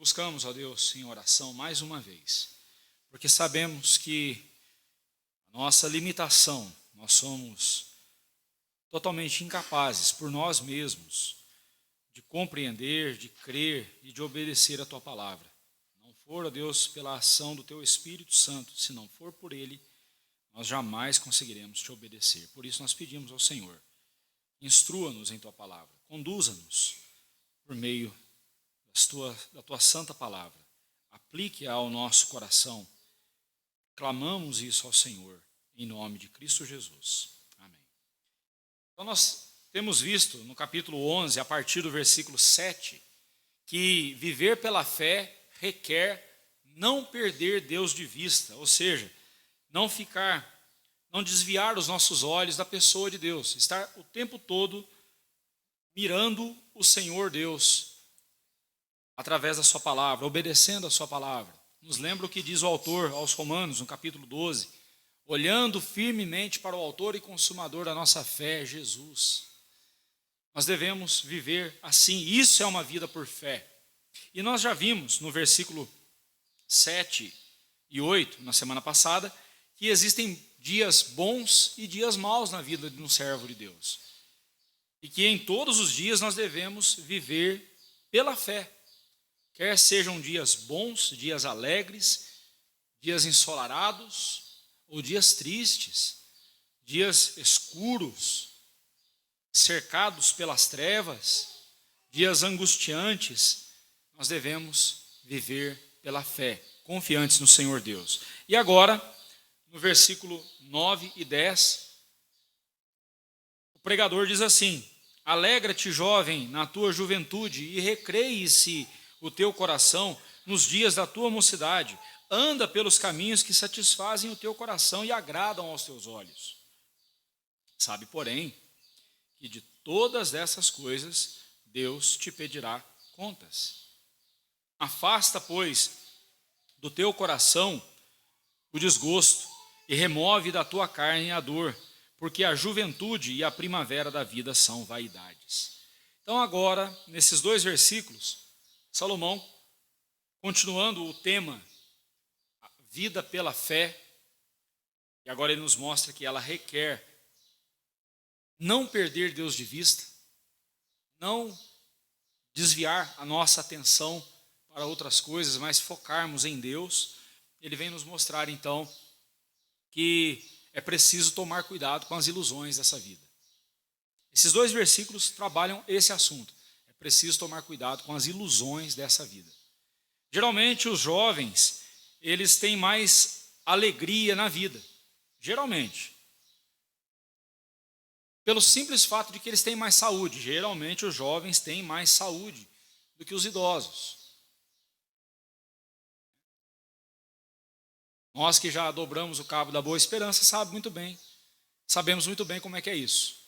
buscamos, ó Deus, em oração mais uma vez, porque sabemos que a nossa limitação, nós somos totalmente incapazes por nós mesmos de compreender, de crer e de obedecer a Tua palavra. Não for, ó Deus, pela ação do Teu Espírito Santo, se não for por Ele, nós jamais conseguiremos Te obedecer. Por isso nós pedimos ao Senhor, instrua-nos em Tua palavra, conduza-nos por meio da Tua santa palavra, aplique-a ao nosso coração. Clamamos isso ao Senhor, em nome de Cristo Jesus. Amém. Então nós temos visto no capítulo 11, a partir do versículo 7, que viver pela fé requer não perder Deus de vista, ou seja, não desviar os nossos olhos da pessoa de Deus, estar o tempo todo mirando o Senhor Deus através da sua palavra, obedecendo a sua palavra. Nos lembra o que diz o autor aos Romanos, no capítulo 12, olhando firmemente para o autor e consumador da nossa fé, Jesus. Nós devemos viver assim, isso é uma vida por fé. E nós já vimos no versículo 7 e 8, na semana passada, que existem dias bons e dias maus na vida de um servo de Deus. E que em todos os dias nós devemos viver pela fé. Quer sejam dias bons, dias alegres, dias ensolarados, ou dias tristes, dias escuros, cercados pelas trevas, dias angustiantes, nós devemos viver pela fé, confiantes no Senhor Deus. E agora, no versículo 9 e 10, o pregador diz assim: alegra-te, jovem, na tua juventude, e recreie-se o teu coração nos dias da tua mocidade. Anda pelos caminhos que satisfazem o teu coração e agradam aos teus olhos. Sabe, porém, que de todas essas coisas Deus te pedirá contas. Afasta, pois, do teu coração o desgosto e remove da tua carne a dor, porque a juventude e a primavera da vida são vaidades. Então agora, nesses dois versículos, Salomão, continuando o tema, a vida pela fé, e agora ele nos mostra que ela requer não perder Deus de vista, não desviar a nossa atenção para outras coisas, mas focarmos em Deus. Ele vem nos mostrar então que é preciso tomar cuidado com as ilusões dessa vida. Esses dois versículos trabalham esse assunto. É preciso tomar cuidado com as ilusões dessa vida. Geralmente os jovens, eles têm mais alegria na vida. Geralmente. Pelo simples fato de que eles têm mais saúde. Geralmente os jovens têm mais saúde do que os idosos. Nós que já dobramos o cabo da Boa Esperança sabemos muito bem como é que é isso.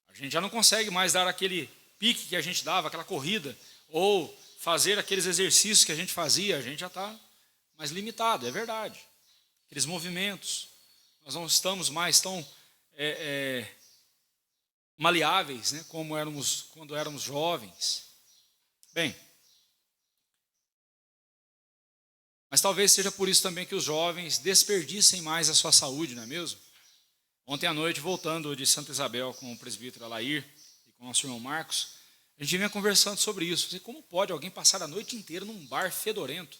A gente já não consegue mais dar aquele pique que a gente dava, aquela corrida, ou fazer aqueles exercícios que a gente fazia, a gente já está mais limitado, é verdade. Aqueles movimentos, nós não estamos mais tão maleáveis, né, como éramos quando éramos jovens. Bem, mas talvez seja por isso também que os jovens desperdicem mais a sua saúde, não é mesmo? Ontem à noite, voltando de Santa Isabel com o presbítero Alair e com o nosso irmão Marcos, a gente vinha conversando sobre isso. Como pode alguém passar a noite inteira num bar fedorento?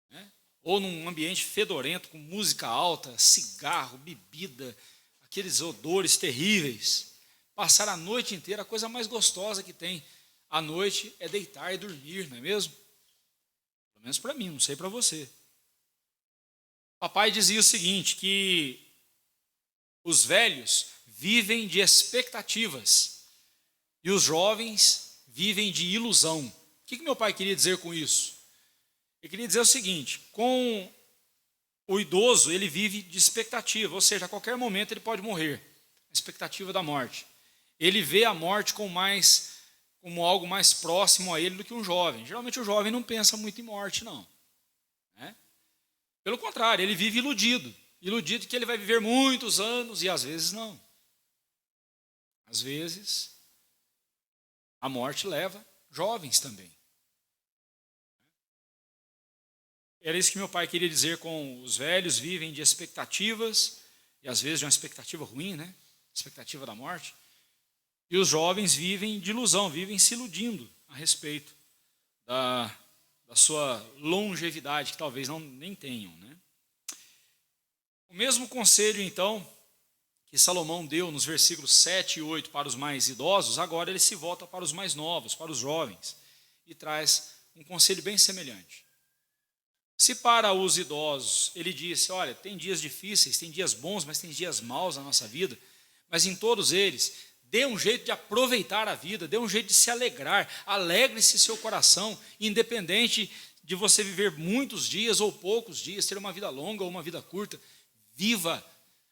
Né? Ou num ambiente fedorento, com música alta, cigarro, bebida, aqueles odores terríveis. Passar a noite inteira, a coisa mais gostosa que tem à noite é deitar e dormir, não é mesmo? Pelo menos para mim, não sei para você. Papai dizia o seguinte, que os velhos vivem de expectativas e os jovens vivem de ilusão. O que meu pai queria dizer com isso? Ele queria dizer o seguinte, com o idoso ele vive de expectativa, ou seja, a qualquer momento ele pode morrer, a expectativa da morte. Ele vê a morte como algo mais próximo a ele do que um jovem. Geralmente o jovem não pensa muito em morte, não. Né? Pelo contrário, ele vive iludido que ele vai viver muitos anos e às vezes não. Às vezes a morte leva jovens também. era isso que meu pai queria dizer com os velhos vivem de expectativas, e às vezes de uma expectativa ruim, né? Expectativa da morte. E os jovens vivem de ilusão, vivem se iludindo a respeito da sua longevidade, que talvez nem tenham, né? O mesmo conselho, então, que Salomão deu nos versículos 7 e 8 para os mais idosos, agora ele se volta para os mais novos, para os jovens, e traz um conselho bem semelhante. Se para os idosos ele disse, olha, tem dias difíceis, tem dias bons, mas tem dias maus na nossa vida, mas em todos eles, dê um jeito de aproveitar a vida, dê um jeito de se alegrar, alegre-se seu coração, independente de você viver muitos dias ou poucos dias, ter uma vida longa ou uma vida curta, viva,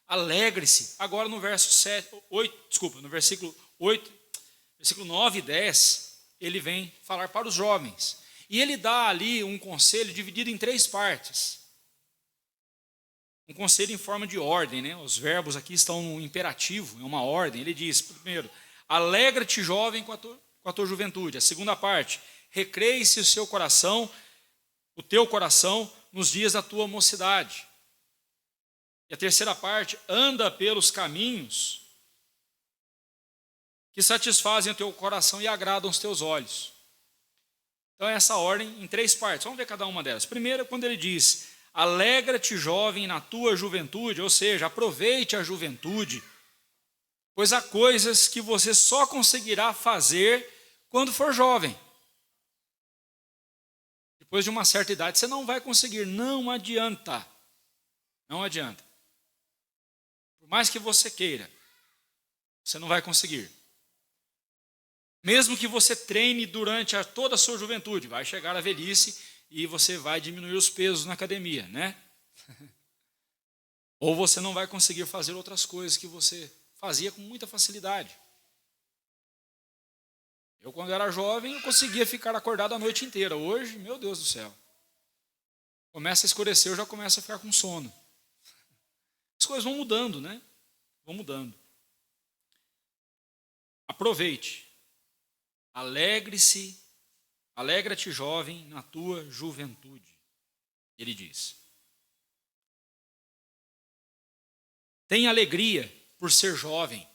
alegre-se. Agora no no versículo 8, versículo 9 e 10, ele vem falar para os jovens. E ele dá ali um conselho dividido em 3 partes. Um conselho em forma de ordem, né? Os verbos aqui estão no imperativo, é uma ordem. Ele diz, primeiro, alegra-te, jovem, com a tua juventude. A segunda parte, recreie-se o teu coração, nos dias da tua mocidade. E a terceira parte, anda pelos caminhos que satisfazem o teu coração e agradam os teus olhos. Então, essa ordem em 3 partes. Vamos ver cada uma delas. Primeiro, quando ele diz, alegra-te, jovem, na tua juventude, ou seja, aproveite a juventude, pois há coisas que você só conseguirá fazer quando for jovem. Depois de uma certa idade, você não vai conseguir, não adianta. Não adianta. Por mais que você queira, você não vai conseguir. Mesmo que você treine durante toda a sua juventude, vai chegar a velhice e você vai diminuir os pesos na academia, né? Ou você não vai conseguir fazer outras coisas que você fazia com muita facilidade. Eu, quando era jovem, eu conseguia ficar acordado a noite inteira. Hoje, meu Deus do céu. Começa a escurecer, eu já começo a ficar com sono. As coisas vão mudando, né? Vão mudando. Aproveite. Alegre-se, alegra-te, jovem, na tua juventude. Ele diz. Tenha alegria por ser jovem,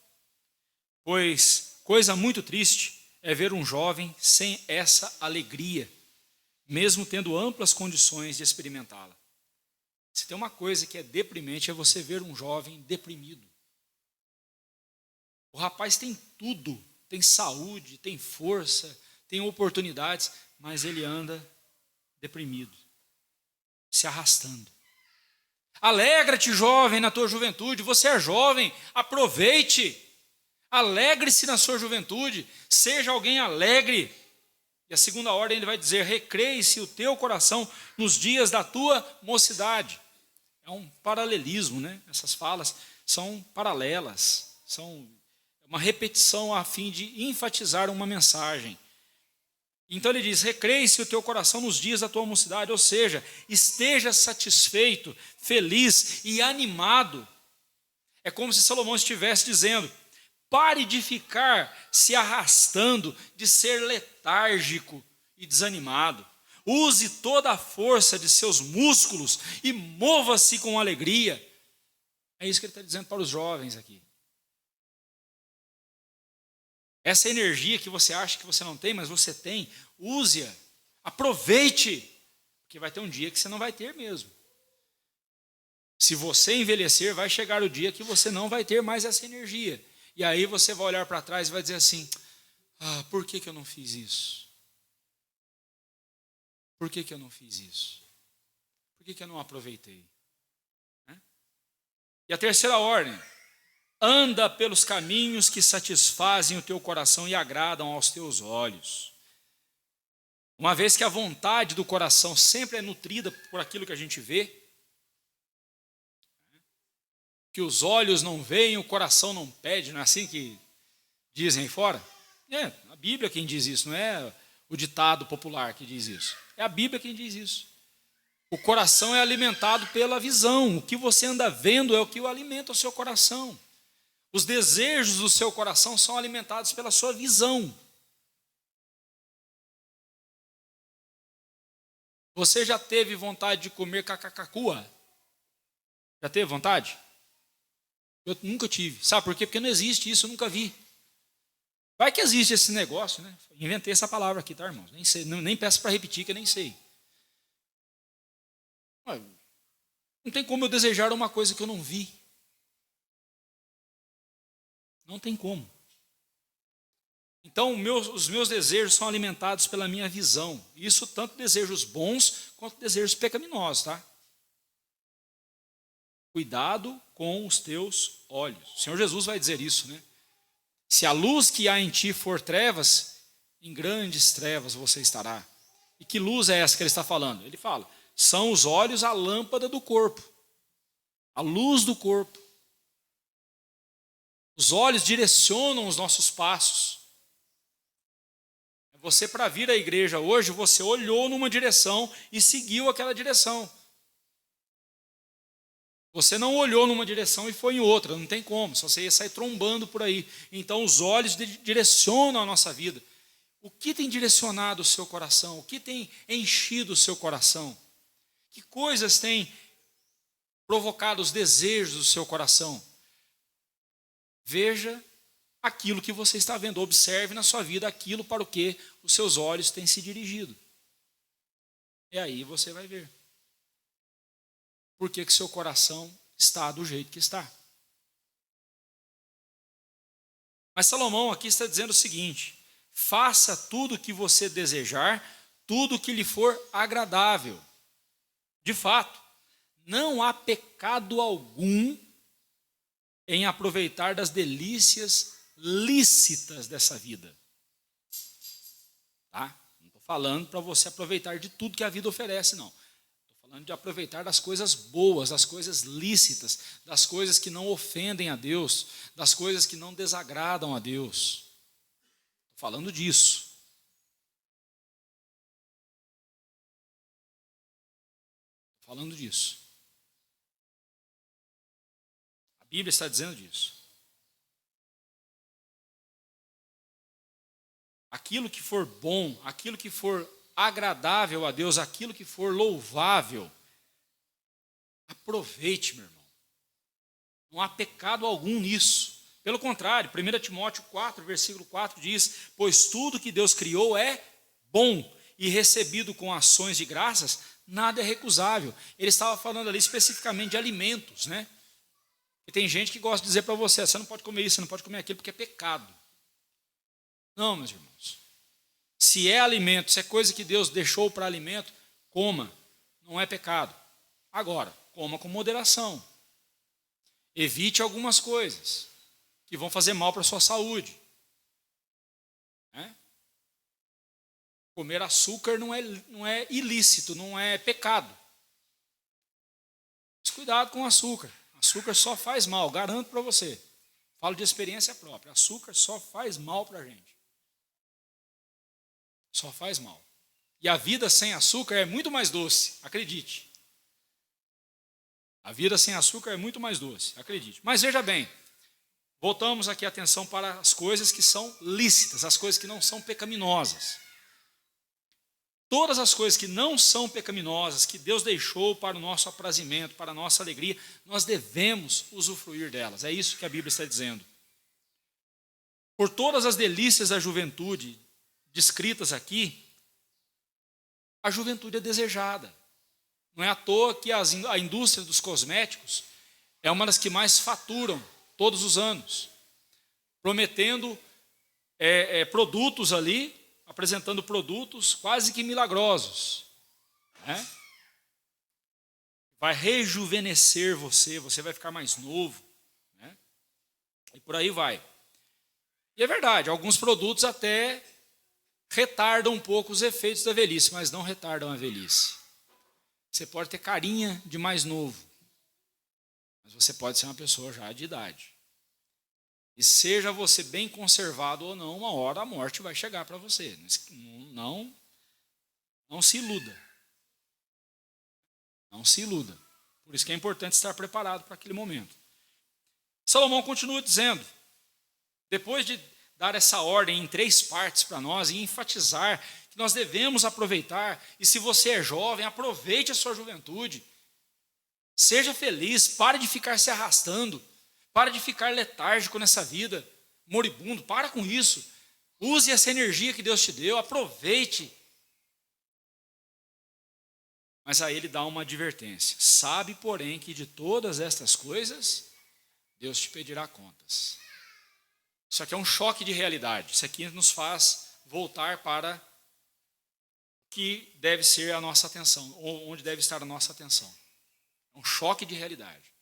pois coisa muito triste é ver um jovem sem essa alegria, mesmo tendo amplas condições de experimentá-la. Se tem uma coisa que é deprimente, é você ver um jovem deprimido. O rapaz tem tudo, tem saúde, tem força, tem oportunidades, mas ele anda deprimido, se arrastando. Alegra-te, jovem, na tua juventude. Você é jovem, aproveite. Alegre-se na sua juventude, seja alguém alegre. E a segunda ordem ele vai dizer, recreie-se o teu coração nos dias da tua mocidade. É um paralelismo, né? Essas falas são paralelas, são uma repetição a fim de enfatizar uma mensagem. Então ele diz, recreie-se o teu coração nos dias da tua mocidade, ou seja, esteja satisfeito, feliz e animado. É como se Salomão estivesse dizendo, pare de ficar se arrastando, de ser letárgico e desanimado. Use toda a força de seus músculos e mova-se com alegria. É isso que ele está dizendo para os jovens aqui. Essa energia que você acha que você não tem, mas você tem, use-a, aproveite, porque vai ter um dia que você não vai ter mesmo. Se você envelhecer, vai chegar o dia que você não vai ter mais essa energia. E aí você vai olhar para trás e vai dizer assim, por que eu não fiz isso? Por que eu não fiz isso? Por que eu não aproveitei? E a terceira ordem, anda pelos caminhos que satisfazem o teu coração e agradam aos teus olhos. Uma vez que a vontade do coração sempre é nutrida por aquilo que a gente vê, que os olhos não veem, o coração não pede, não é assim que dizem aí fora? É a Bíblia quem diz isso, não é o ditado popular que diz isso. É a Bíblia quem diz isso. O coração é alimentado pela visão. O que você anda vendo é o que alimenta o seu coração. Os desejos do seu coração são alimentados pela sua visão. Você já teve vontade de comer cacacacua? Já teve vontade? Eu nunca tive. Sabe por quê? Porque não existe isso, eu nunca vi. Vai que existe esse negócio, né? Inventei essa palavra aqui, tá, irmãos? Nem sei, nem peço para repetir, que eu nem sei. Não tem como eu desejar uma coisa que eu não vi. Não tem como. Então, os meus desejos são alimentados pela minha visão. Isso tanto desejos bons quanto desejos pecaminosos, tá? Cuidado com os teus olhos. O Senhor Jesus vai dizer isso, né? Se a luz que há em ti for trevas, em grandes trevas você estará. E que luz é essa que ele está falando? Ele fala, são os olhos a lâmpada do corpo. A luz do corpo. Os olhos direcionam os nossos passos. Você, para vir à igreja hoje, você olhou numa direção e seguiu aquela direção. Você não olhou numa direção e foi em outra, não tem como, só você ia sair trombando por aí. Então os olhos direcionam a nossa vida. O que tem direcionado o seu coração? O que tem enchido o seu coração? Que coisas têm provocado os desejos do seu coração? Veja aquilo que você está vendo, observe na sua vida aquilo para o que os seus olhos têm se dirigido. E aí você vai ver. Por que seu coração está do jeito que está. Mas Salomão aqui está dizendo o seguinte: faça tudo o que você desejar, tudo o que lhe for agradável. De fato, não há pecado algum em aproveitar das delícias lícitas dessa vida. Tá? Não estou falando para você aproveitar de tudo que a vida oferece, não. Estou falando de aproveitar das coisas boas, das coisas lícitas, das coisas que não ofendem a Deus, das coisas que não desagradam a Deus. Estou falando disso. Estou falando disso. A Bíblia está dizendo disso. Aquilo que for bom, aquilo que for agradável a Deus, aquilo que for louvável, aproveite, meu irmão. Não há pecado algum nisso. Pelo contrário, 1 Timóteo 4, versículo 4 diz: pois tudo que Deus criou é bom, e recebido com ações de graças, nada é recusável. Ele estava falando ali especificamente de alimentos, né? E tem gente que gosta de dizer para você: você não pode comer isso, você não pode comer aquilo, porque é pecado. Não, meus irmãos. Se é alimento, se é coisa que Deus deixou para alimento, coma. Não é pecado. Agora, coma com moderação. Evite algumas coisas que vão fazer mal para a sua saúde. Comer açúcar não é ilícito, não é pecado. Mas cuidado com o açúcar. Açúcar só faz mal, garanto para você. Falo de experiência própria. Açúcar só faz mal para a gente. Só faz mal. E a vida sem açúcar é muito mais doce, acredite. A vida sem açúcar é muito mais doce, acredite. Mas veja bem, voltamos aqui a atenção para as coisas que são lícitas, as coisas que não são pecaminosas. Todas as coisas que não são pecaminosas, que Deus deixou para o nosso aprazimento, para a nossa alegria, nós devemos usufruir delas. É isso que a Bíblia está dizendo. Por todas as delícias da juventude descritas aqui, a juventude é desejada. Não é à toa que a indústria dos cosméticos é uma das que mais faturam todos os anos, prometendo produtos ali, apresentando produtos quase que milagrosos. Vai rejuvenescer você, você vai ficar mais novo. E por aí vai. E é verdade, alguns produtos até retardam um pouco os efeitos da velhice, mas não retardam a velhice. Você pode ter carinha de mais novo, mas você pode ser uma pessoa já de idade. E seja você bem conservado ou não, uma hora a morte vai chegar para você. Não se iluda. Não se iluda. Por isso que é importante estar preparado para aquele momento. Salomão continua dizendo, depois de dar essa ordem em 3 partes para nós e enfatizar que nós devemos aproveitar. E se você é jovem, aproveite a sua juventude. Seja feliz, pare de ficar se arrastando, pare de ficar letárgico nessa vida, moribundo, para com isso. Use essa energia que Deus te deu, aproveite. Mas aí ele dá uma advertência. Sabe, porém, que de todas estas coisas, Deus te pedirá contas. Isso aqui é um choque de realidade. Isso aqui nos faz voltar para o que deve ser a nossa atenção, ou onde deve estar a nossa atenção. É um choque de realidade.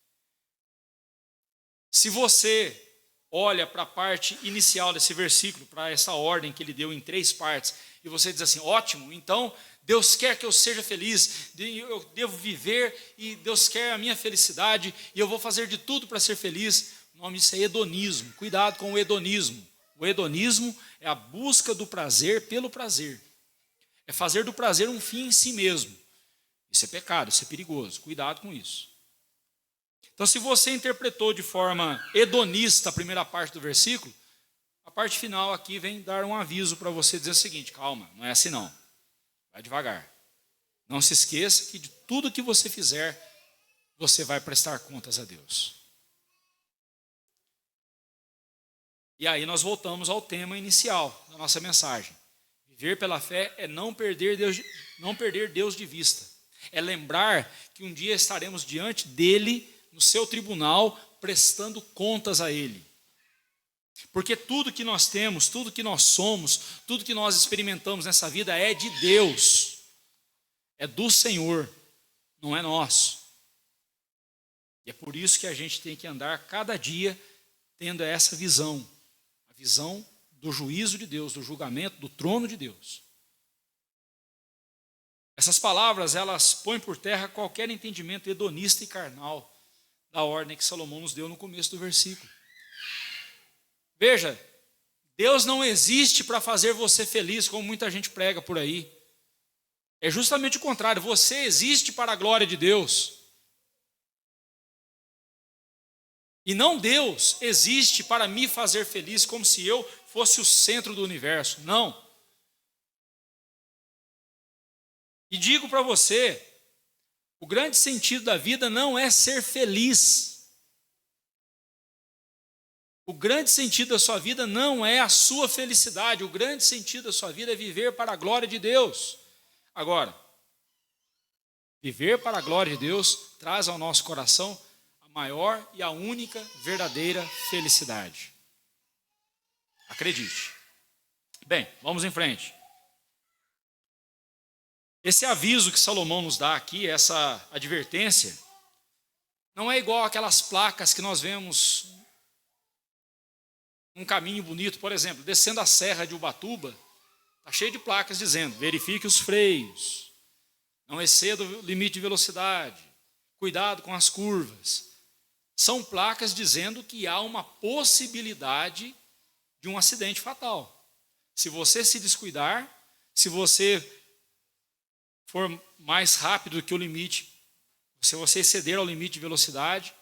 Se você olha para a parte inicial desse versículo, para essa ordem que ele deu em 3 partes, e você diz assim, ótimo, então Deus quer que eu seja feliz, eu devo viver e Deus quer a minha felicidade e eu vou fazer de tudo para ser feliz. O nome disso é hedonismo. Cuidado com o hedonismo. O hedonismo é a busca do prazer pelo prazer. É fazer do prazer um fim em si mesmo. Isso é pecado, isso é perigoso. Cuidado com isso. Então, se você interpretou de forma hedonista a primeira parte do versículo, a parte final aqui vem dar um aviso para você dizer o seguinte, calma, não é assim não. Vai devagar. Não se esqueça que de tudo que você fizer, você vai prestar contas a Deus. E aí nós voltamos ao tema inicial da nossa mensagem. Viver pela fé é não perder Deus de vista. É lembrar que um dia estaremos diante dele, no seu tribunal, prestando contas a ele. Porque tudo que nós temos, tudo que nós somos, tudo que nós experimentamos nessa vida é de Deus. É do Senhor, não é nosso. E é por isso que a gente tem que andar cada dia tendo essa visão. A visão do juízo de Deus, do julgamento, do trono de Deus. Essas palavras, elas põem por terra qualquer entendimento hedonista e carnal da ordem que Salomão nos deu no começo do versículo. Veja, Deus não existe para fazer você feliz, como muita gente prega por aí. É justamente o contrário, você existe para a glória de Deus. E não Deus existe para me fazer feliz, como se eu fosse o centro do universo. Não. E digo para você, o grande sentido da vida não é ser feliz. O grande sentido da sua vida não é a sua felicidade. O grande sentido da sua vida é viver para a glória de Deus. Agora, viver para a glória de Deus traz ao nosso coração a maior e a única verdadeira felicidade. Acredite. Bem, vamos em frente. Esse aviso que Salomão nos dá aqui, essa advertência, não é igual aquelas placas que nós vemos num caminho bonito, por exemplo, descendo a serra de Ubatuba, está cheio de placas dizendo, verifique os freios, não exceda o limite de velocidade, cuidado com as curvas. São placas dizendo que há uma possibilidade de um acidente fatal. Se você se descuidar, se você for mais rápido que o limite, se você exceder ao limite de velocidade,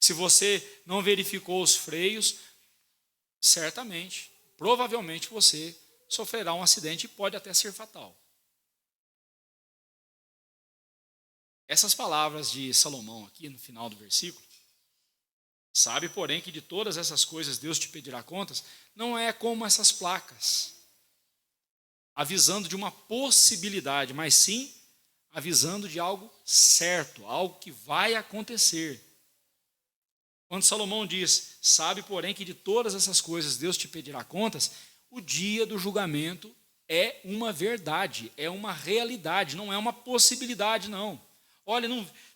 se você não verificou os freios, certamente, provavelmente você sofrerá um acidente e pode até ser fatal. Essas palavras de Salomão aqui no final do versículo, sabe, porém, que de todas essas coisas Deus te pedirá contas, não é como essas placas, avisando de uma possibilidade, mas sim avisando de algo certo, algo que vai acontecer. Quando Salomão diz, sabe, porém, que de todas essas coisas Deus te pedirá contas, o dia do julgamento é uma verdade, é uma realidade, não é uma possibilidade, não. Olha,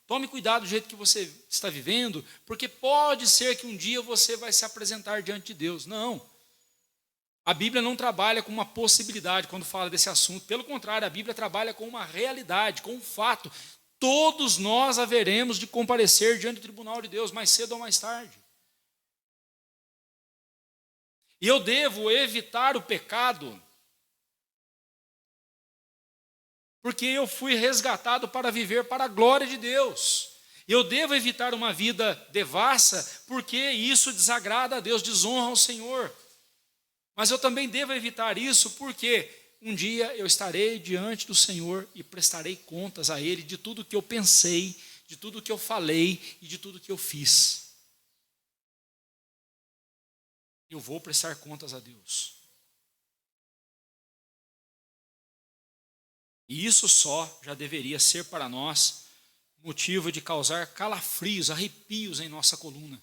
tome cuidado do jeito que você está vivendo, porque pode ser que um dia você vai se apresentar diante de Deus. Não. A Bíblia não trabalha com uma possibilidade quando fala desse assunto. Pelo contrário, a Bíblia trabalha com uma realidade, com um fato. Todos nós haveremos de comparecer diante do tribunal de Deus, mais cedo ou mais tarde. E eu devo evitar o pecado, porque eu fui resgatado para viver para a glória de Deus. Eu devo evitar uma vida devassa, porque isso desagrada a Deus, desonra ao Senhor. Mas eu também devo evitar isso porque um dia eu estarei diante do Senhor e prestarei contas a Ele de tudo que eu pensei, de tudo que eu falei e de tudo que eu fiz. Eu vou prestar contas a Deus. E isso só já deveria ser para nós motivo de causar calafrios, arrepios em nossa coluna.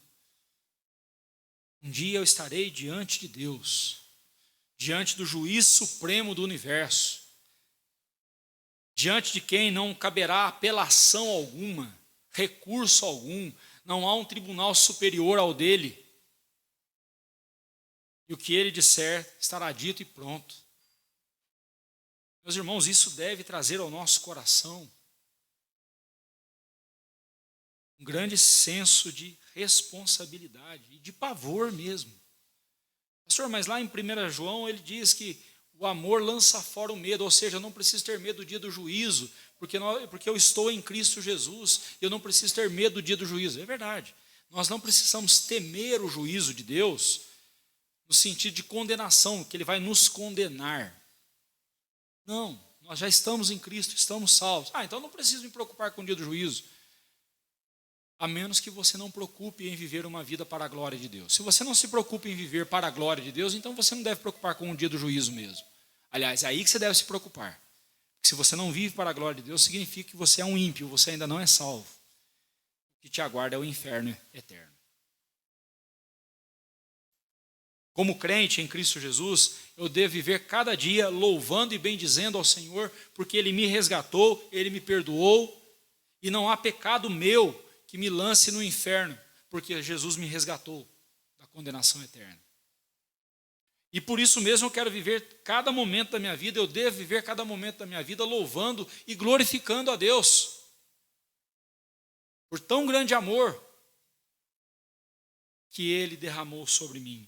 Um dia eu estarei diante de Deus, diante do juiz supremo do universo, diante de quem não caberá apelação alguma, recurso algum, não há um tribunal superior ao dele. E o que ele disser estará dito e pronto. Meus irmãos, isso deve trazer ao nosso coração um grande senso de responsabilidade e de pavor mesmo. Pastor, mas lá em 1 João ele diz que o amor lança fora o medo, ou seja, eu não preciso ter medo do dia do juízo, porque eu estou em Cristo Jesus, eu não preciso ter medo do dia do juízo. É verdade, nós não precisamos temer o juízo de Deus, no sentido de condenação, que Ele vai nos condenar. Não, nós já estamos em Cristo, estamos salvos. Então eu não preciso me preocupar com o dia do juízo. A menos que você não preocupe em viver uma vida para a glória de Deus. Se você não se preocupa em viver para a glória de Deus, então você não deve preocupar com o dia do juízo mesmo. Aliás, é aí que você deve se preocupar. Porque se você não vive para a glória de Deus, significa que você é um ímpio, você ainda não é salvo. O que te aguarda é o inferno eterno. Como crente em Cristo Jesus, eu devo viver cada dia louvando e bendizendo ao Senhor, porque Ele me resgatou, Ele me perdoou, e não há pecado meu que me lance no inferno, porque Jesus me resgatou da condenação eterna. E por isso mesmo eu quero viver cada momento da minha vida, eu devo viver cada momento da minha vida louvando e glorificando a Deus, por tão grande amor que Ele derramou sobre mim.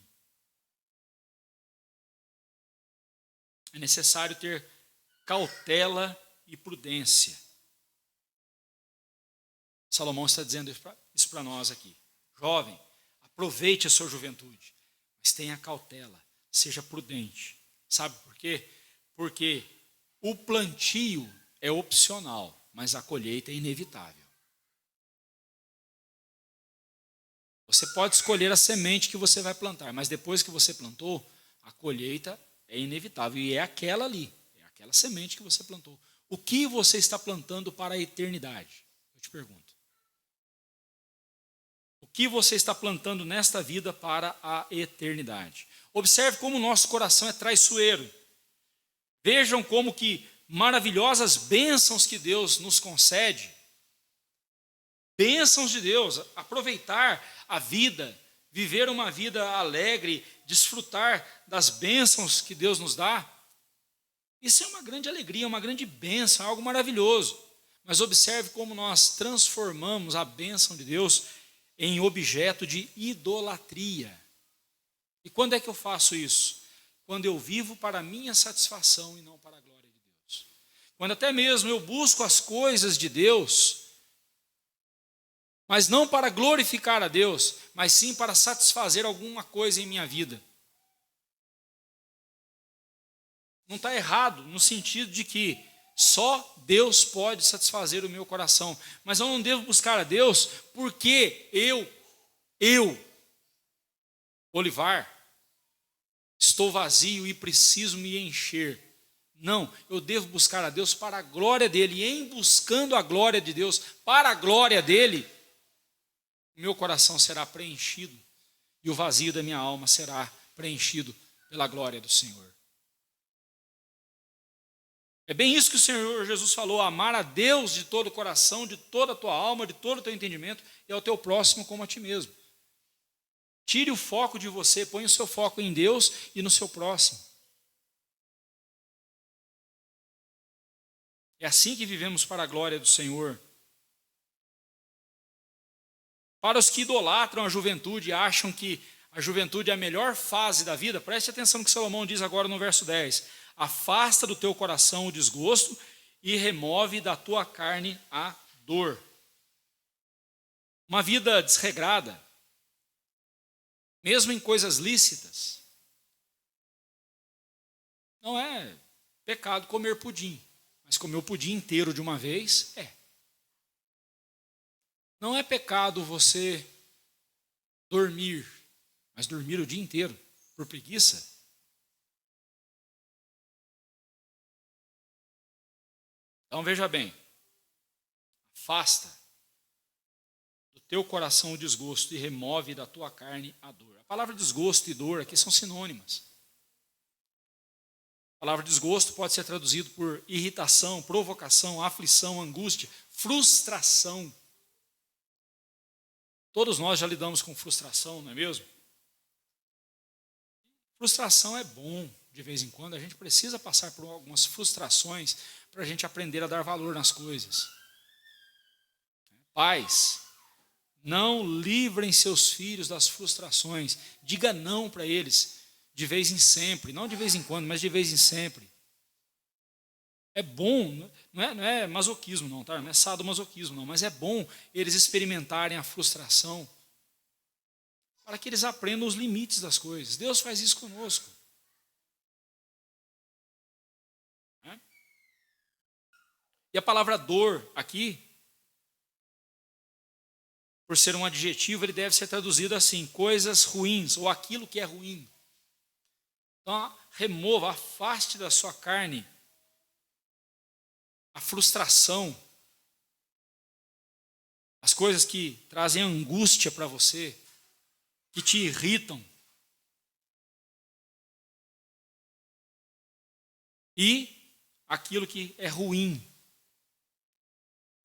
É necessário ter cautela e prudência. Salomão está dizendo isso para nós aqui. Jovem, aproveite a sua juventude, mas tenha cautela, seja prudente. Sabe por quê? Porque o plantio é opcional, mas a colheita é inevitável. Você pode escolher a semente que você vai plantar, mas depois que você plantou, a colheita é inevitável. E é aquela ali, é aquela semente que você plantou. O que você está plantando para a eternidade? Eu te pergunto. O que você está plantando nesta vida para a eternidade? Observe como o nosso coração é traiçoeiro. Vejam como que maravilhosas bênçãos que Deus nos concede. Bênçãos de Deus, aproveitar a vida, viver uma vida alegre, desfrutar das bênçãos que Deus nos dá. Isso é uma grande alegria, uma grande bênção, algo maravilhoso. Mas observe como nós transformamos a bênção de Deus em objeto de idolatria. E quando é que eu faço isso? Quando eu vivo para a minha satisfação e não para a glória de Deus. Quando até mesmo eu busco as coisas de Deus, mas não para glorificar a Deus, mas sim para satisfazer alguma coisa em minha vida. Não está errado no sentido de que só Deus pode satisfazer o meu coração, mas eu não devo buscar a Deus porque Olivar, estou vazio e preciso me encher. Não, eu devo buscar a Deus para a glória dEle, e em buscando a glória de Deus, para a glória dEle, o meu coração será preenchido e o vazio da minha alma será preenchido pela glória do Senhor. É bem isso que o Senhor Jesus falou: amar a Deus de todo o coração, de toda a tua alma, de todo o teu entendimento, e ao teu próximo como a ti mesmo. Tire o foco de você, põe o seu foco em Deus e no seu próximo. É assim que vivemos para a glória do Senhor. Para os que idolatram a juventude e acham que a juventude é a melhor fase da vida, preste atenção no que Salomão diz agora no verso 10. Afasta do teu coração o desgosto e remove da tua carne a dor. Uma vida desregrada, mesmo em coisas lícitas, Não é pecado comer pudim, mas comer o pudim inteiro de uma vez é. Não é pecado você dormir, mas dormir o dia inteiro por preguiça. Então veja bem, afasta do teu coração o desgosto e remove da tua carne a dor. A palavra desgosto e dor aqui são sinônimas. A palavra desgosto pode ser traduzido por irritação, provocação, aflição, angústia, frustração. Todos nós já lidamos com frustração, não é mesmo? Frustração é bom de vez em quando, a gente precisa passar por algumas frustrações para a gente aprender a dar valor nas coisas. Pais, não livrem seus filhos das frustrações, diga não para eles de vez em sempre, não de vez em quando, mas de vez em sempre. É bom, não é masoquismo não, tá? Não é sadomasoquismo não, mas é bom eles experimentarem a frustração para que eles aprendam os limites das coisas. Deus faz isso conosco. E a palavra dor aqui, por ser um adjetivo, ele deve ser traduzido assim, coisas ruins, ou aquilo que é ruim. Então, remova, afaste da sua carne a frustração, as coisas que trazem angústia para você, que te irritam. E aquilo que é ruim.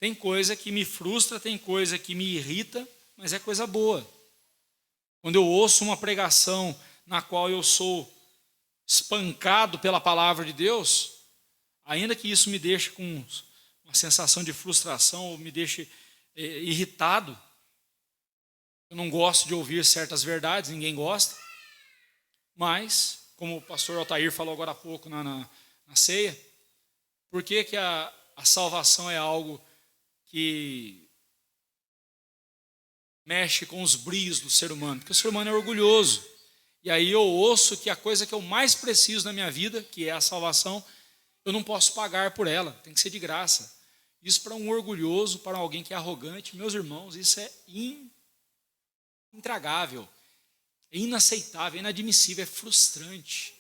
Tem coisa que me frustra, tem coisa que me irrita, mas é coisa boa. Quando eu ouço uma pregação na qual eu sou espancado pela palavra de Deus, ainda que isso me deixe com uma sensação de frustração ou me deixe irritado, eu não gosto de ouvir certas verdades, ninguém gosta, mas, como o pastor Altair falou agora há pouco na ceia, por que a salvação é algo que mexe com os brios do ser humano? Porque o ser humano é orgulhoso. E aí eu ouço que a coisa que eu mais preciso na minha vida, que é a salvação, eu não posso pagar por ela, tem que ser de graça. Isso para um orgulhoso, para alguém que é arrogante, meus irmãos, isso é intragável, é inaceitável, é inadmissível, é frustrante.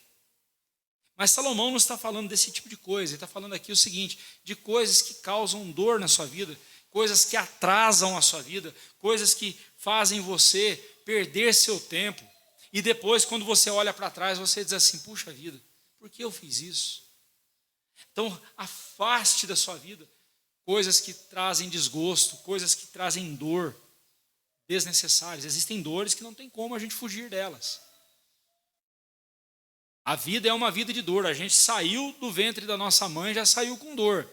Mas Salomão não está falando desse tipo de coisa, ele está falando aqui o seguinte, de coisas que causam dor na sua vida, coisas que atrasam a sua vida, coisas que fazem você perder seu tempo, e depois, quando você olha para trás, você diz assim, puxa vida, por que eu fiz isso? Então, afaste da sua vida coisas que trazem desgosto, coisas que trazem dor desnecessárias. Existem dores que não tem como a gente fugir delas. A vida é uma vida de dor. A gente saiu do ventre da nossa mãe, já saiu com dor.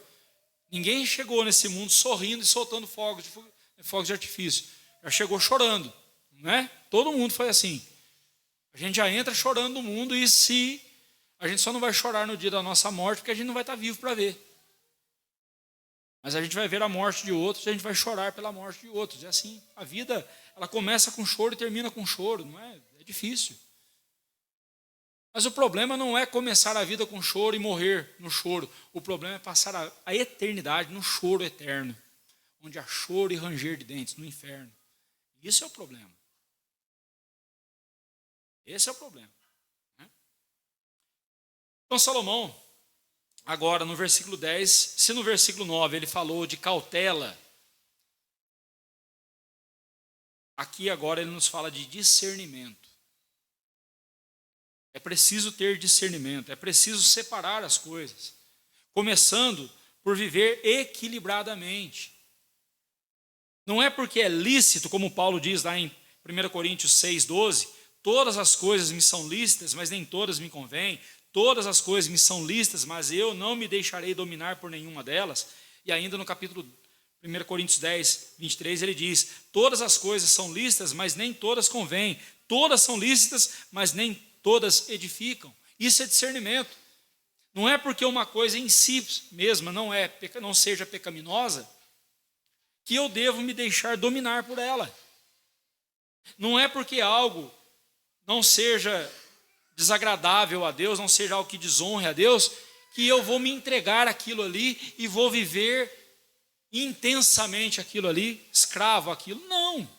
Ninguém chegou nesse mundo sorrindo e soltando fogos de artifício. Já chegou chorando, não é? Todo mundo foi assim. A gente já entra chorando no mundo e se a gente só não vai chorar no dia da nossa morte porque a gente não vai estar vivo para ver. Mas a gente vai ver a morte de outros e a gente vai chorar pela morte de outros. É assim, a vida, ela começa com choro e termina com choro, não é? É difícil. Mas o problema não é começar a vida com choro e morrer no choro. O problema é passar a eternidade no choro eterno, onde há choro e ranger de dentes, no inferno. Isso é o problema. Esse é o problema. Então Salomão, agora no versículo 10, se no versículo 9 ele falou de cautela, aqui agora ele nos fala de discernimento. É preciso ter discernimento, é preciso separar as coisas, começando por viver equilibradamente. Não é porque é lícito, como Paulo diz lá em 1 Coríntios 6,12, todas as coisas me são lícitas, mas nem todas me convêm, todas as coisas me são lícitas, mas eu não me deixarei dominar por nenhuma delas. E ainda no capítulo 1 Coríntios 10, 23, ele diz, todas as coisas são lícitas, mas nem todas convêm, todas são lícitas, mas nem todas edificam. Isso é discernimento. Não é porque uma coisa em si mesma não seja pecaminosa, que eu devo me deixar dominar por ela. Não é porque algo não seja desagradável a Deus, não seja algo que desonre a Deus, que eu vou me entregar aquilo ali e vou viver intensamente aquilo ali, escravo aquilo. Não.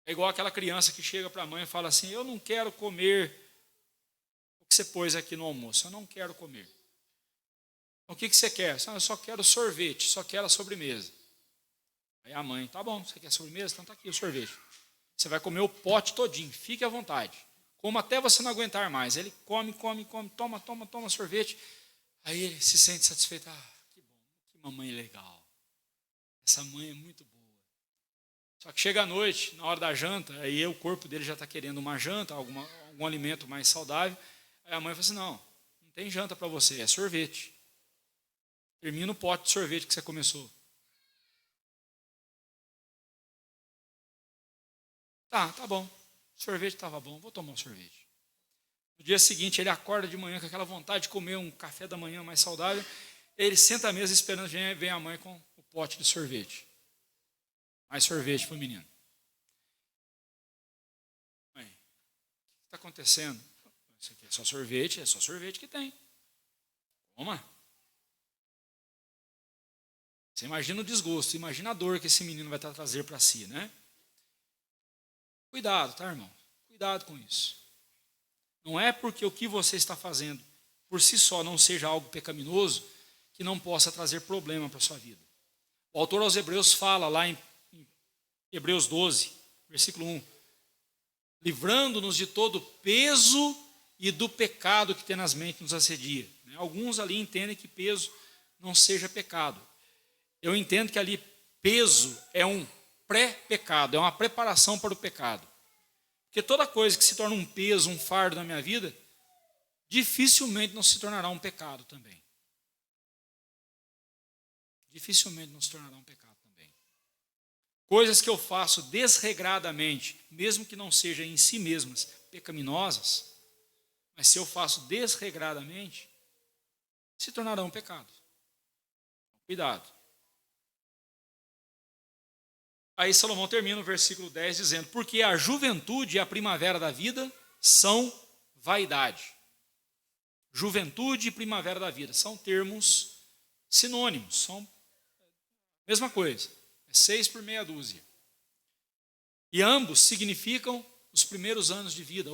É igual aquela criança que chega para a mãe e fala assim: eu não quero comer o que você pôs aqui no almoço, eu não quero comer. O que você quer? Eu só quero sorvete, só quero a sobremesa. Aí a mãe: tá bom, você quer sobremesa? Então tá aqui o sorvete. Você vai comer o pote todinho, fique à vontade. Coma até você não aguentar mais. Ele come, toma sorvete. Aí ele se sente satisfeito. Ah, que bom, que mamãe legal. Essa mãe é muito boa. Só que chega à noite, na hora da janta, aí o corpo dele já está querendo uma janta, algum alimento mais saudável. Aí a mãe fala assim: não tem janta para você, é sorvete. Termina o pote de sorvete que você começou. Tá bom. O sorvete estava bom, vou tomar um sorvete. No dia seguinte, ele acorda de manhã com aquela vontade de comer um café da manhã mais saudável. Ele senta à mesa esperando, vem a mãe com o pote de sorvete. Mais sorvete para o menino. Mãe, o que está acontecendo? Isso aqui é só sorvete que tem. Toma. Você imagina o desgosto, imagina a dor que esse menino vai trazer para si, né? Cuidado, tá, irmão? Cuidado com isso. Não é porque o que você está fazendo por si só não seja algo pecaminoso que não possa trazer problema para a sua vida. O autor aos Hebreus fala lá em Hebreus 12, versículo 1: livrando-nos de todo o peso e do pecado que tenazmente nos assedia. Alguns ali entendem que peso não seja pecado. Eu entendo que ali peso é um pré-pecado, é uma preparação para o pecado. Porque toda coisa que se torna um peso, um fardo na minha vida, dificilmente não se tornará um pecado também. Dificilmente não se tornará um pecado também. Coisas que eu faço desregradamente, mesmo que não sejam em si mesmas pecaminosas, mas se eu faço desregradamente, se tornarão um pecado. Cuidado. Aí Salomão termina o versículo 10 dizendo: porque a juventude e a primavera da vida são vaidade. Juventude e primavera da vida são termos sinônimos, são a mesma coisa, é 6 por meia dúzia. E ambos significam os primeiros anos de vida,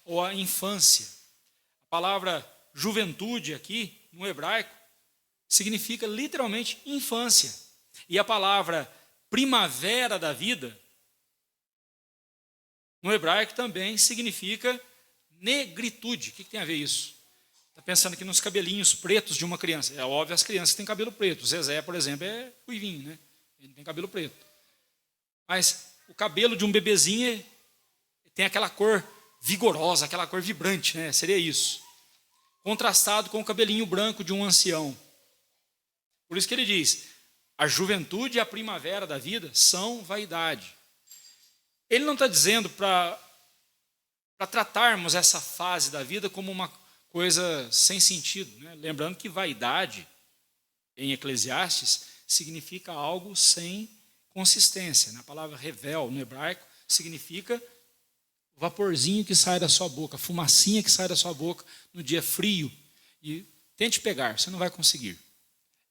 ou a infância. A palavra juventude aqui, no hebraico, significa literalmente infância. E a palavra primavera da vida, no hebraico também significa negritude. O que tem a ver isso? Está pensando aqui nos cabelinhos pretos de uma criança. É óbvio, as crianças têm cabelo preto. O Zezé, por exemplo, é ruivinho, né? Ele tem cabelo preto. Mas o cabelo de um bebezinho tem aquela cor vigorosa, aquela cor vibrante, né? Seria isso. Contrastado com o cabelinho branco de um ancião. Por isso que ele diz: a juventude e a primavera da vida são vaidade. Ele não está dizendo para tratarmos essa fase da vida como uma coisa sem sentido, né? Lembrando que vaidade, em Eclesiastes, significa algo sem consistência. A palavra revel, no hebraico, significa o vaporzinho que sai da sua boca, a fumacinha que sai da sua boca no dia frio. E tente pegar, você não vai conseguir.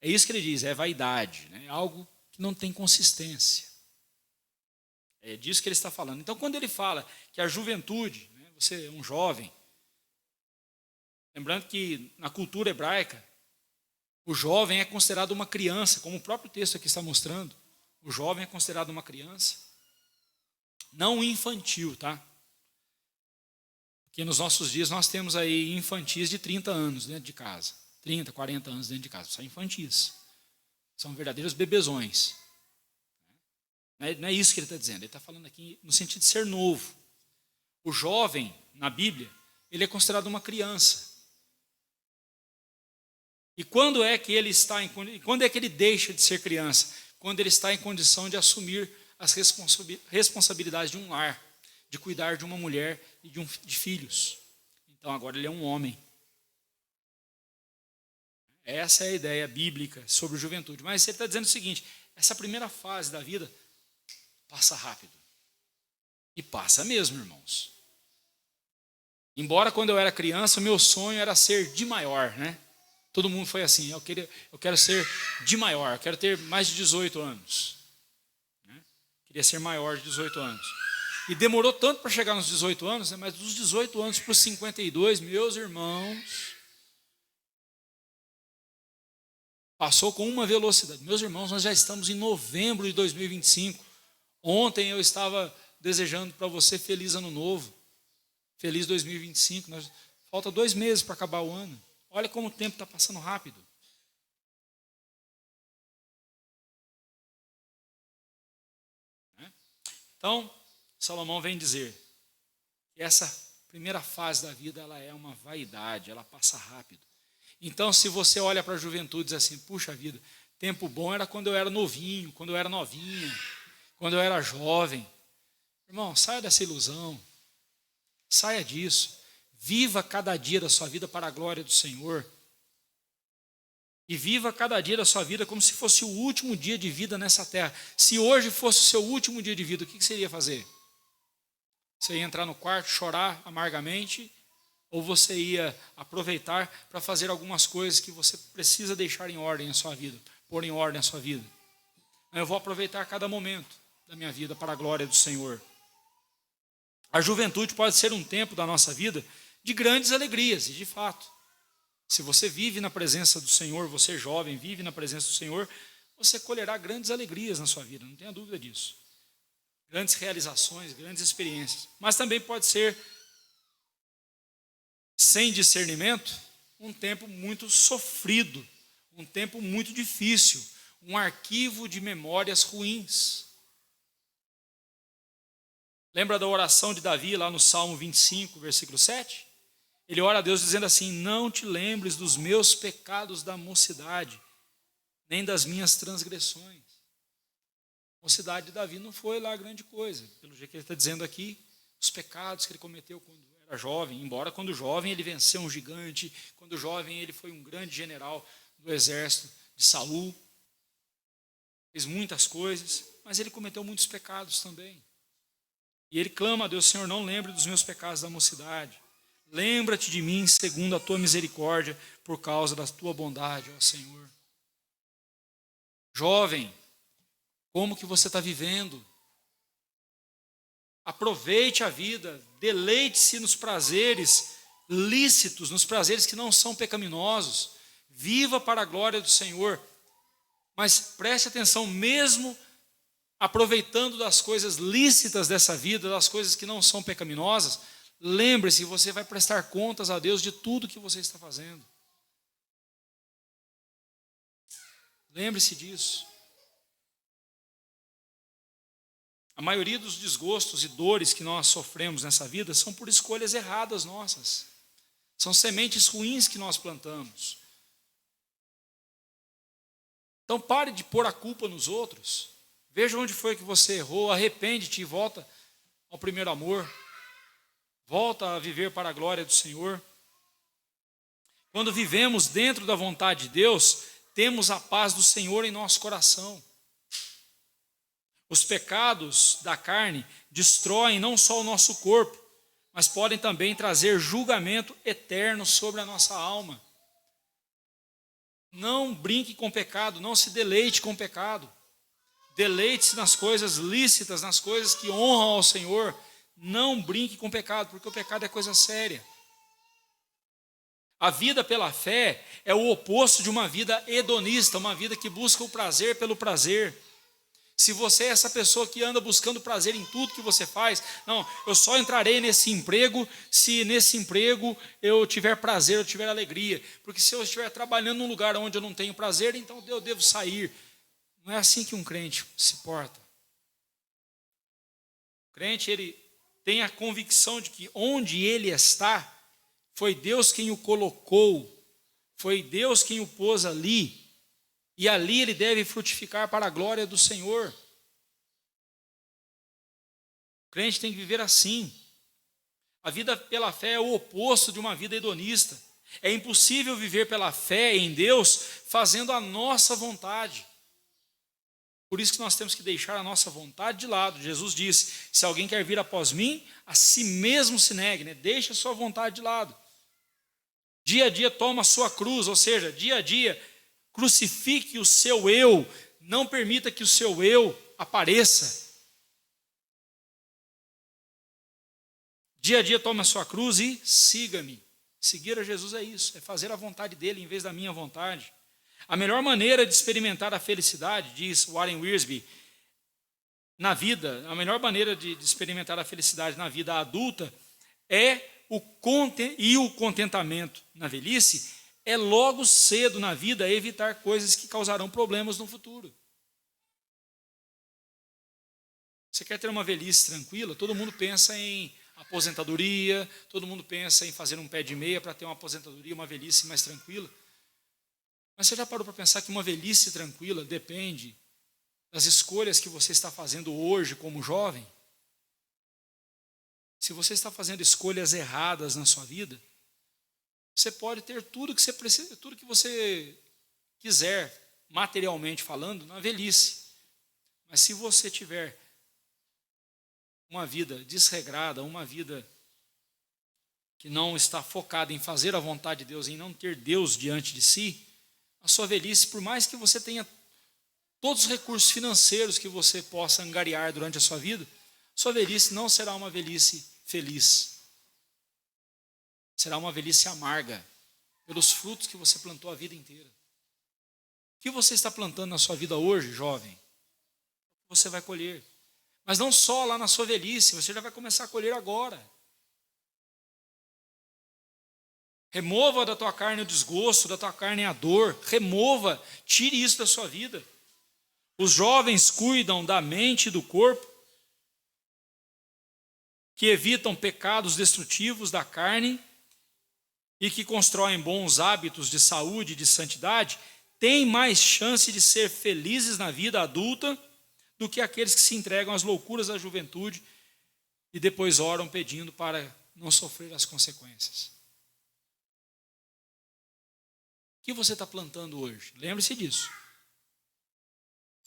É isso que ele diz, é vaidade, né? Algo que não tem consistência. É disso que ele está falando. Então, quando ele fala que a juventude, né, você é um jovem, lembrando que na cultura hebraica, o jovem é considerado uma criança, como o próprio texto aqui está mostrando. O jovem é considerado uma criança, não infantil, tá? Porque nos nossos dias nós temos aí infantis de 30 anos dentro de casa. 30, 40 anos dentro de casa, são infantis. São verdadeiros bebezões. Não é isso que ele está dizendo, ele está falando aqui no sentido de ser novo. O jovem, na Bíblia, ele é considerado uma criança. E quando é que ele deixa de ser criança? Quando ele está em condição de assumir as responsabilidades de um lar, de cuidar de uma mulher e de filhos. Então agora ele é um homem. Essa é a ideia bíblica sobre juventude. Mas ele está dizendo o seguinte: essa primeira fase da vida passa rápido. E passa mesmo, irmãos. Embora quando eu era criança, o meu sonho era ser de maior, né? Todo mundo foi assim, eu quero ser de maior, eu quero ter mais de 18 anos. Né? Queria ser maior de 18 anos. E demorou tanto para chegar nos 18 anos, né? Mas dos 18 anos para os 52, meus irmãos, passou com uma velocidade. Meus irmãos, nós já estamos em novembro de 2025. Ontem eu estava desejando para você feliz ano novo. Feliz 2025. Falta 2 meses para acabar o ano. Olha como o tempo está passando rápido. Então, Salomão vem dizer que essa primeira fase da vida ela é uma vaidade, ela passa rápido. Então, se você olha para a juventude e diz assim, puxa vida, tempo bom era quando eu era novinho, quando eu era novinha, quando eu era jovem. Irmão, saia dessa ilusão, saia disso. Viva cada dia da sua vida para a glória do Senhor. E viva cada dia da sua vida como se fosse o último dia de vida nessa terra. Se hoje fosse o seu último dia de vida, o que você iria fazer? Você ia entrar no quarto, chorar amargamente? Ou você ia aproveitar para fazer algumas coisas que você precisa deixar em ordem na sua vida, pôr em ordem a sua vida? Eu vou aproveitar cada momento da minha vida para a glória do Senhor. A juventude pode ser um tempo da nossa vida de grandes alegrias, e de fato, se você vive na presença do Senhor, você jovem, vive na presença do Senhor, você colherá grandes alegrias na sua vida, não tenha dúvida disso. Grandes realizações, grandes experiências. Mas também pode ser, sem discernimento, um tempo muito sofrido, um tempo muito difícil, um arquivo de memórias ruins. Lembra da oração de Davi lá no Salmo 25, versículo 7? Ele ora a Deus dizendo assim, não te lembres dos meus pecados da mocidade, nem das minhas transgressões. A mocidade de Davi não foi lá grande coisa, pelo jeito que ele está dizendo aqui, os pecados que ele cometeu quando era jovem, embora quando jovem ele venceu um gigante, quando jovem ele foi um grande general do exército de Saul, fez muitas coisas, mas ele cometeu muitos pecados também. E ele clama a Deus, Senhor, não lembre dos meus pecados da mocidade. Lembra-te de mim segundo a tua misericórdia, por causa da tua bondade, ó Senhor. Jovem, como que você está vivendo? Aproveite a vida, deleite-se nos prazeres lícitos, nos prazeres que não são pecaminosos. Viva para a glória do Senhor. Mas preste atenção, mesmo aproveitando das coisas lícitas dessa vida, das coisas que não são pecaminosas, lembre-se, você vai prestar contas a Deus de tudo que você está fazendo. Lembre-se disso. A maioria dos desgostos e dores que nós sofremos nessa vida são por escolhas erradas nossas. São sementes ruins que nós plantamos. Então pare de pôr a culpa nos outros. Veja onde foi que você errou, arrepende-te e volta ao primeiro amor. Volta a viver para a glória do Senhor. Quando vivemos dentro da vontade de Deus, temos a paz do Senhor em nosso coração. Os pecados da carne destroem não só o nosso corpo, mas podem também trazer julgamento eterno sobre a nossa alma. Não brinque com o pecado, não se deleite com o pecado. Deleite-se nas coisas lícitas, nas coisas que honram ao Senhor. Não brinque com o pecado, porque o pecado é coisa séria. A vida pela fé é o oposto de uma vida hedonista, uma vida que busca o prazer pelo prazer. Se você é essa pessoa que anda buscando prazer em tudo que você faz, não, eu só entrarei nesse emprego se nesse emprego eu tiver prazer, eu tiver alegria. Porque se eu estiver trabalhando num lugar onde eu não tenho prazer, então eu devo sair. Não é assim que um crente se porta. O crente, ele tem a convicção de que onde ele está, foi Deus quem o colocou, foi Deus quem o pôs ali, e ali ele deve frutificar para a glória do Senhor. O crente tem que viver assim. A vida pela fé é o oposto de uma vida hedonista. É impossível viver pela fé em Deus fazendo a nossa vontade. Por isso que nós temos que deixar a nossa vontade de lado. Jesus disse, se alguém quer vir após mim, a si mesmo se negue, né? Deixe a sua vontade de lado. Dia a dia toma a sua cruz, ou seja, dia a dia crucifique o seu eu, não permita que o seu eu apareça. Dia a dia tome a sua cruz e siga-me. Seguir a Jesus é isso, é fazer a vontade dele em vez da minha vontade. A melhor maneira de experimentar a felicidade, diz Warren Wiersbe, na vida, a melhor maneira de experimentar a felicidade na vida adulta o contentamento na velhice é logo cedo na vida evitar coisas que causarão problemas no futuro. Você quer ter uma velhice tranquila? Todo mundo pensa em aposentadoria, todo mundo pensa em fazer um pé de meia para ter uma aposentadoria, uma velhice mais tranquila. Mas você já parou para pensar que uma velhice tranquila depende das escolhas que você está fazendo hoje como jovem? Se você está fazendo escolhas erradas na sua vida, você pode ter tudo que você precisa, tudo que você quiser, materialmente falando, na velhice. Mas se você tiver uma vida desregrada, uma vida que não está focada em fazer a vontade de Deus, em não ter Deus diante de si, a sua velhice, por mais que você tenha todos os recursos financeiros que você possa angariar durante a sua vida, sua velhice não será uma velhice feliz. Será uma velhice amarga, pelos frutos que você plantou a vida inteira. O que você está plantando na sua vida hoje, jovem? Você vai colher. Mas não só lá na sua velhice, você já vai começar a colher agora. Remova da tua carne o desgosto, da tua carne a dor. Remova, tire isso da sua vida. Os jovens cuidam da mente e do corpo, que evitam pecados destrutivos da carne e que constroem bons hábitos de saúde e de santidade, têm mais chance de ser felizes na vida adulta do que aqueles que se entregam às loucuras da juventude e depois oram pedindo para não sofrer as consequências. O que você está plantando hoje? Lembre-se disso.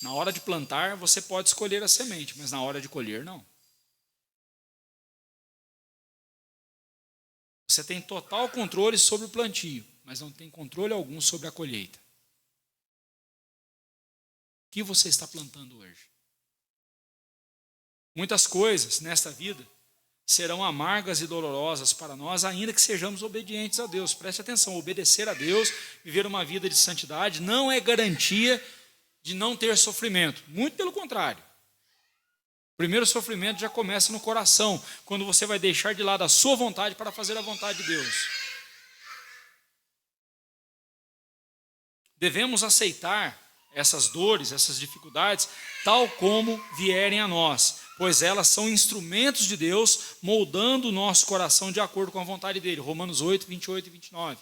Na hora de plantar, você pode escolher a semente, mas na hora de colher, não. Você tem total controle sobre o plantio, mas não tem controle algum sobre a colheita. O que você está plantando hoje? Muitas coisas nesta vida serão amargas e dolorosas para nós, ainda que sejamos obedientes a Deus. Preste atenção, obedecer a Deus, viver uma vida de santidade, não é garantia de não ter sofrimento. Muito pelo contrário. O primeiro sofrimento já começa no coração, quando você vai deixar de lado a sua vontade para fazer a vontade de Deus. Devemos aceitar essas dores, essas dificuldades, tal como vierem a nós, pois elas são instrumentos de Deus, moldando o nosso coração de acordo com a vontade dele. Romanos 8, 28 e 29.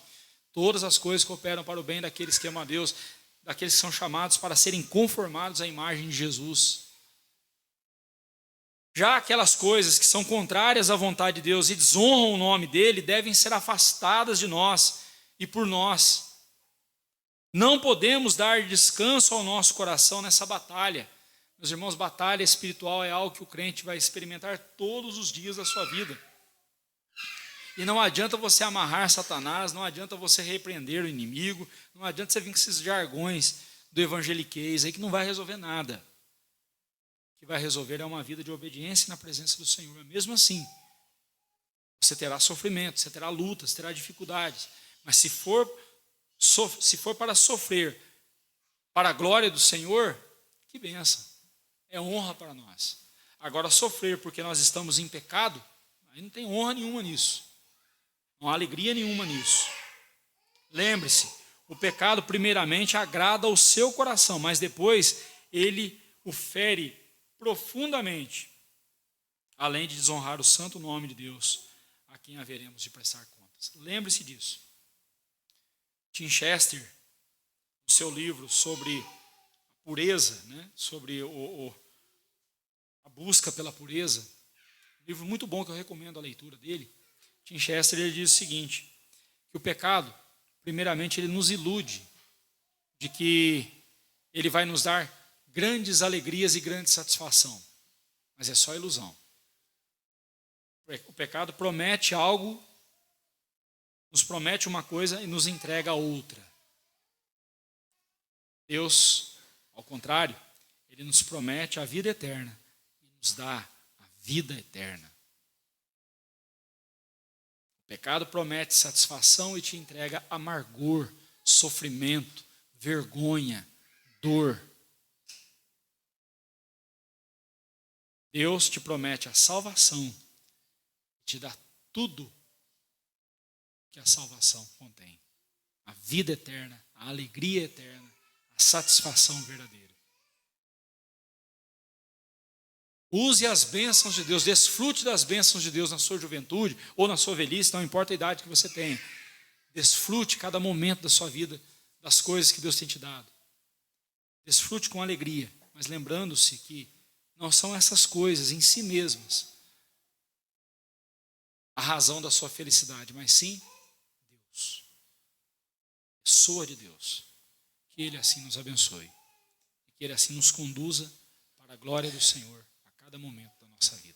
Todas as coisas cooperam para o bem daqueles que amam a Deus, daqueles que são chamados para serem conformados à imagem de Jesus. Já aquelas coisas que são contrárias à vontade de Deus e desonram o nome dele, devem ser afastadas de nós e por nós. Não podemos dar descanso ao nosso coração nessa batalha. Meus irmãos, batalha espiritual é algo que o crente vai experimentar todos os dias da sua vida. E não adianta você amarrar Satanás, não adianta você repreender o inimigo, não adianta você vir com esses jargões do evangeliquez aí que não vai resolver nada. O que vai resolver é uma vida de obediência na presença do Senhor. Mesmo assim, você terá sofrimento, você terá lutas, terá dificuldades. Mas se for para sofrer para a glória do Senhor, que bênção. É honra para nós. Agora, sofrer porque nós estamos em pecado, aí não tem honra nenhuma nisso. Não há alegria nenhuma nisso. Lembre-se, o pecado primeiramente agrada ao seu coração, mas depois ele o fere profundamente, além de desonrar o santo nome de Deus, a quem haveremos de prestar contas. Lembre-se disso. Tim Chester, no seu livro sobre a pureza, né, sobre a busca pela pureza, um livro muito bom que eu recomendo a leitura dele. Tim Chester, ele diz o seguinte, que o pecado, primeiramente, ele nos ilude de que ele vai nos dar grandes alegrias e grande satisfação, mas é só ilusão. O pecado promete algo, nos promete uma coisa e nos entrega outra. Deus, ao contrário, Ele nos promete a vida eterna e nos dá a vida eterna. O pecado promete satisfação e te entrega amargor, sofrimento, vergonha, dor. Deus te promete a salvação, te dá tudo que a salvação contém. A vida eterna, a alegria eterna, a satisfação verdadeira. Use as bênçãos de Deus, desfrute das bênçãos de Deus na sua juventude ou na sua velhice, não importa a idade que você tenha. Desfrute cada momento da sua vida, das coisas que Deus tem te dado. Desfrute com alegria, mas lembrando-se que não são essas coisas em si mesmas a razão da sua felicidade, mas sim Deus. Pessoa de Deus. Que Ele assim nos abençoe. E que Ele assim nos conduza para a glória do Senhor a cada momento da nossa vida.